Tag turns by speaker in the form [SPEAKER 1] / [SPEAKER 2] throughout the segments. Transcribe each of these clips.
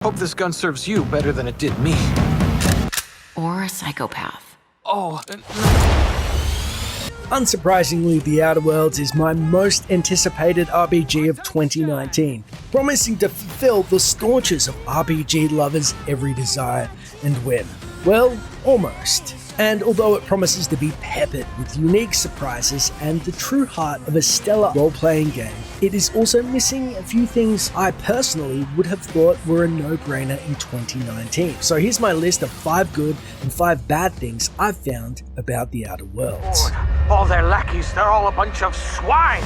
[SPEAKER 1] Hope this gun serves you better than it did me.
[SPEAKER 2] Or a psychopath.
[SPEAKER 1] Oh,
[SPEAKER 3] Unsurprisingly, The Outer Worlds is my most anticipated RPG of 2019, promising to fulfill the staunchest of RPG lovers' every desire and win. Well, almost. And although it promises to be peppered with unique surprises and the true heart of a stellar role-playing game, it is also missing a few things I personally would have thought were a no-brainer in 2019. So here's my list of 5 good and 5 bad things I've found about The Outer Worlds.
[SPEAKER 4] Lord, all their lackeys, they're all a bunch of swine!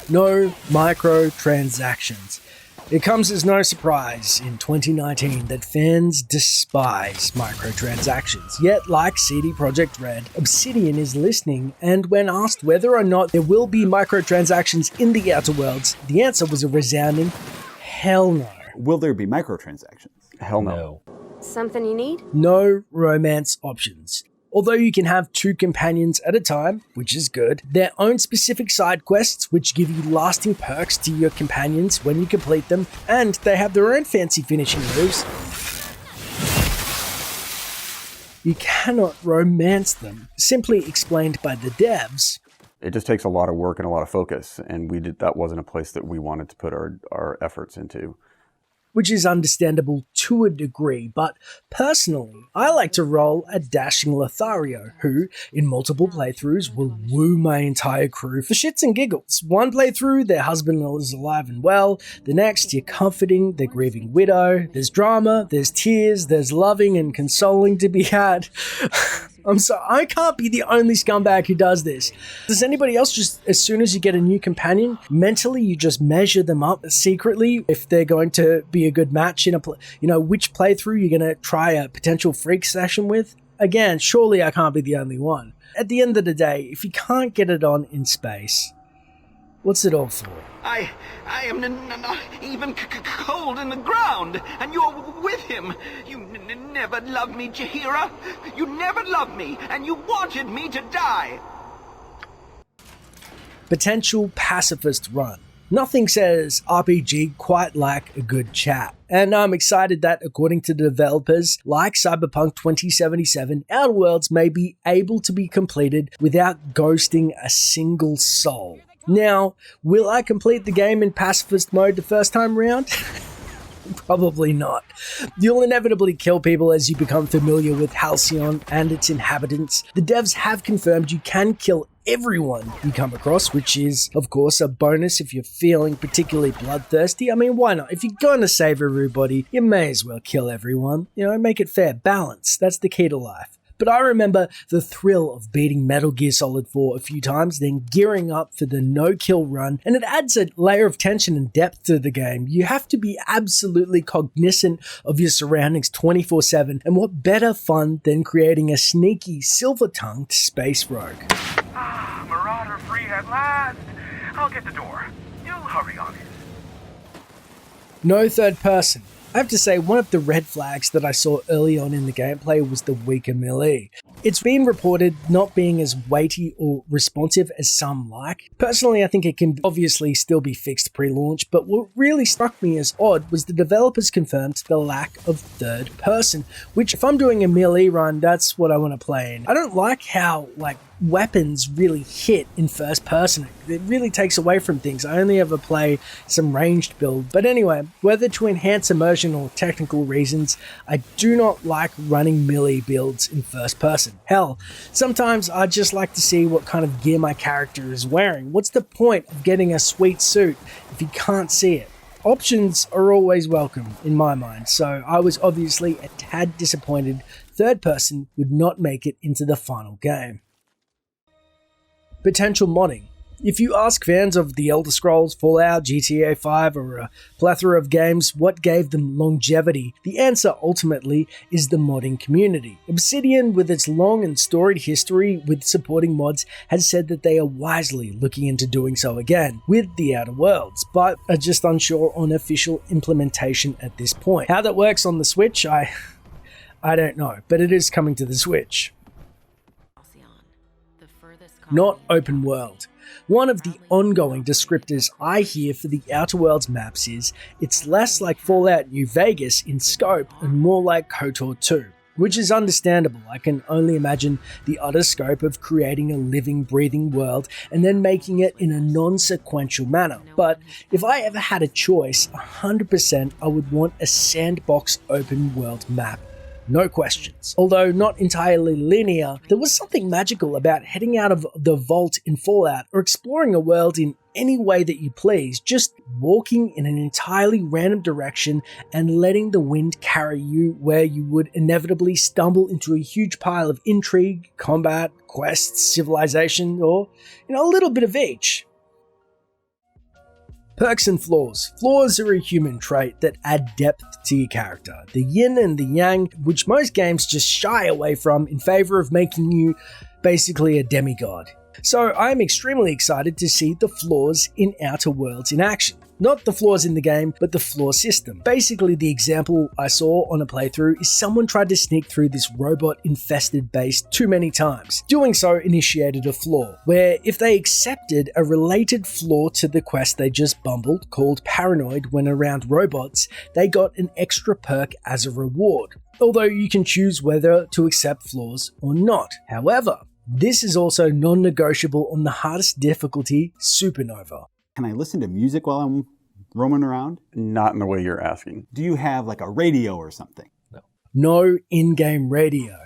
[SPEAKER 3] No microtransactions. It comes as no surprise in 2019 that fans despise microtransactions. Yet, like CD Projekt Red, Obsidian is listening, and when asked whether or not there will be microtransactions in The Outer Worlds, the answer was a resounding hell no.
[SPEAKER 5] Will there be microtransactions? Hell no.
[SPEAKER 6] Something you need?
[SPEAKER 3] No romance options. Although you can have 2 companions at a time, which is good, their own specific side quests which give you lasting perks to your companions when you complete them, and they have their own fancy finishing moves. You cannot romance them. Simply explained by the devs,
[SPEAKER 5] It just takes a lot of work and a lot of focus, and that wasn't a place that we wanted to put our efforts into.
[SPEAKER 3] which is understandable to a degree, but personally, I like to roll a dashing Lothario, who, in multiple playthroughs, will woo my entire crew for shits and giggles. One playthrough, their husband is alive and well. The next, you're comforting their grieving widow. There's drama, there's tears, there's loving and consoling to be had. I'm sorry, I can't be the only scumbag who does this. Does anybody else just, as soon as you get a new companion, mentally you just measure them up secretly if they're going to be a good match in which playthrough you're going to try a potential freak session with? Again, surely I can't be the only one. At the end of the day, if you can't get it on in space, what's it all for?
[SPEAKER 4] I am not even cold in the ground, and you're with him. You never loved me, Jahira. You never loved me, and you wanted me to die.
[SPEAKER 3] Potential pacifist run. Nothing says RPG quite like a good chat. And I'm excited that, according to the developers, like Cyberpunk 2077, Outer Worlds may be able to be completed without ghosting a single soul. Now, will I complete the game in pacifist mode the first time round? Probably not. You'll inevitably kill people as you become familiar with Halcyon and its inhabitants. The devs have confirmed you can kill everyone you come across, which is, of course, a bonus if you're feeling particularly bloodthirsty. I mean, why not? If you're going to save everybody, you may as well kill everyone. Make it fair. Balance. That's the key to life. But I remember the thrill of beating Metal Gear Solid 4 a few times, then gearing up for the no-kill run, and it adds a layer of tension and depth to the game. You have to be absolutely cognizant of your surroundings 24/7, and what better fun than creating a sneaky, silver-tongued space rogue.
[SPEAKER 4] Marauder free at last. I'll get the door. You'll hurry on it.
[SPEAKER 3] No third person. I have to say, one of the red flags that I saw early on in the gameplay was the weaker melee. It's been reported not being as weighty or responsive as some like. Personally, I think it can obviously still be fixed pre-launch, but what really struck me as odd was the developers confirmed the lack of third person, which if I'm doing a melee run, that's what I want to play in. I don't like how, weapons really hit in first person. It really takes away from things. I only ever play some ranged build. But anyway, whether to enhance immersion or technical reasons, I do not like running melee builds in first person. Hell, sometimes I just like to see what kind of gear my character is wearing. What's the point of getting a sweet suit if you can't see it? Options are always welcome in my mind, so I was obviously a tad disappointed third person would not make it into the final game. Potential modding. If you ask fans of The Elder Scrolls, Fallout, GTA 5, or a plethora of games what gave them longevity, the answer ultimately is the modding community. Obsidian, with its long and storied history with supporting mods, has said that they are wisely looking into doing so again with The Outer Worlds, but are just unsure on official implementation at this point. How that works on the Switch, I don't know, but it is coming to the Switch. Not open world. One of the ongoing descriptors I hear for the Outer Worlds maps is it's less like Fallout New Vegas in scope and more like KOTOR 2. Which is understandable. I can only imagine the utter scope of creating a living, breathing world and then making it in a non-sequential manner. But if I ever had a choice, 100% I would want a sandbox open world map. No questions. Although not entirely linear, there was something magical about heading out of the vault in Fallout or exploring a world in any way that you please, just walking in an entirely random direction and letting the wind carry you where you would inevitably stumble into a huge pile of intrigue, combat, quests, civilization, or, a little bit of each. Perks and flaws. Flaws are a human trait that add depth to your character. The yin and the yang, which most games just shy away from in favor of making you basically a demigod. So I'm extremely excited to see the flaws in Outer Worlds in action. Not the flaws in the game, but the flaw system. Basically, the example I saw on a playthrough is someone tried to sneak through this robot-infested base too many times. Doing so initiated a flaw, where if they accepted a related flaw to the quest they just bumbled, called Paranoid when around robots, they got an extra perk as a reward. Although you can choose whether to accept flaws or not. However, this is also non-negotiable on the hardest difficulty, Supernova.
[SPEAKER 6] Can I listen to music while I'm roaming around?
[SPEAKER 5] Not in the way you're asking.
[SPEAKER 6] Do you have like a radio or something?
[SPEAKER 3] No in-game radio.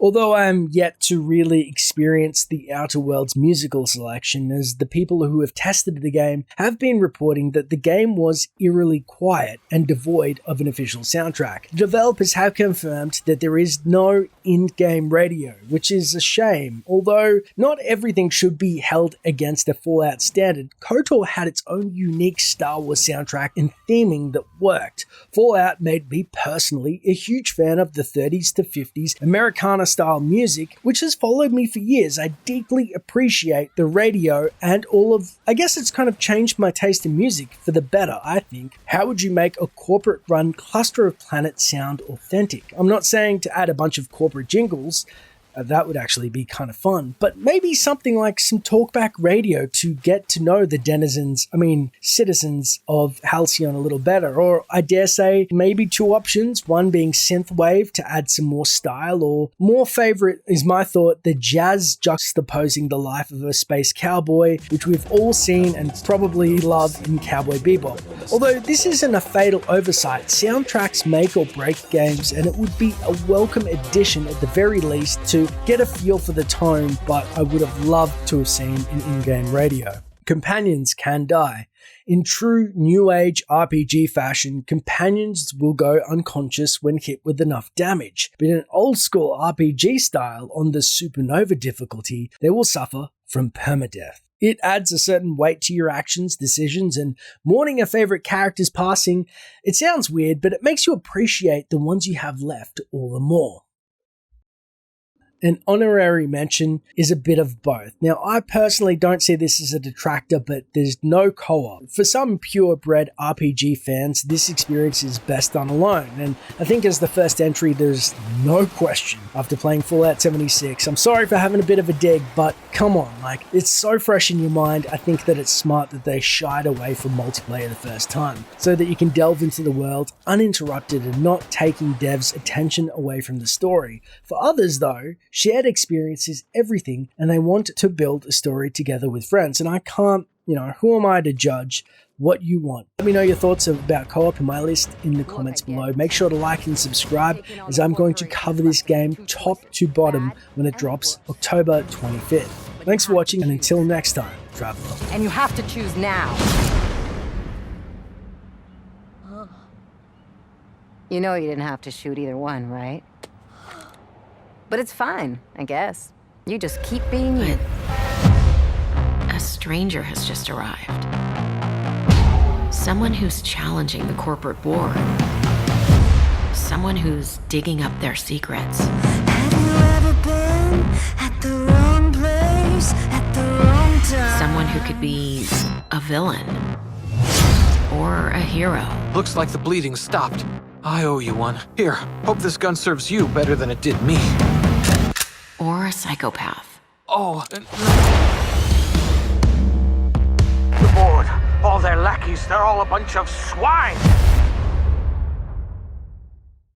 [SPEAKER 3] Although I am yet to really experience the Outer Worlds musical selection, as the people who have tested the game have been reporting that the game was eerily quiet and devoid of an official soundtrack. Developers have confirmed that there is no in-game radio, which is a shame. Although not everything should be held against a Fallout standard, KOTOR had its own unique Star Wars soundtrack and theming that worked. Fallout made me personally a huge fan of the 30s to 50s Americana style music, which has followed me for years. I deeply appreciate the radio and I guess it's kind of changed my taste in music for the better, I think. How would you make a corporate run cluster of planets sound authentic? I'm not saying to add a bunch of corporate jingles, that would actually be kind of fun, but maybe something like some talkback radio to get to know the citizens of Halcyon a little better. Or I dare say maybe two options, one being synthwave to add some more style, or more favorite is my thought, the jazz juxtaposing the life of a space cowboy, which we've all seen and probably love in Cowboy Bebop. Although this isn't a fatal oversight, soundtracks make or break games, and it would be a welcome addition at the very least to get a feel for the tone, but I would have loved to have seen an in-game radio. Companions can die. In true New Age RPG fashion, companions will go unconscious when hit with enough damage, but in an old school RPG style on the Supernova difficulty, they will suffer from permadeath. It adds a certain weight to your actions, decisions, and mourning a favorite character's passing. It sounds weird, but it makes you appreciate the ones you have left all the more. An honorary mention is a bit of both. Now, I personally don't see this as a detractor, but there's no co-op. For some purebred RPG fans, this experience is best done alone, and I think as the first entry, there's no question after playing Fallout 76. I'm sorry for having a bit of a dig, but come on, it's so fresh in your mind. I think that it's smart that they shied away from multiplayer the first time, so that you can delve into the world uninterrupted and not taking devs' attention away from the story. For others, though, shared experience is everything, and they want to build a story together with friends. And I can't, who am I to judge what you want? Let me know your thoughts about co-op in my list in the comments below. Make sure to like and subscribe, as I'm going to cover this game top to bottom when it drops October 25th. Thanks for watching, and until next time, traveler.
[SPEAKER 2] And you have to choose now. You know you didn't have to shoot either one, right? But it's fine, I guess. You just keep being you. A stranger has just arrived. Someone who's challenging the corporate board. Someone who's digging up their secrets.
[SPEAKER 7] Have you ever been at the wrong place at the wrong time?
[SPEAKER 2] Someone who could be a villain. Or a hero.
[SPEAKER 1] Looks like the bleeding stopped. I owe you one. Here, hope this gun serves you better than it did me.
[SPEAKER 2] Or a psychopath.
[SPEAKER 1] Oh,
[SPEAKER 8] all their lackeys, they're all a bunch of swine.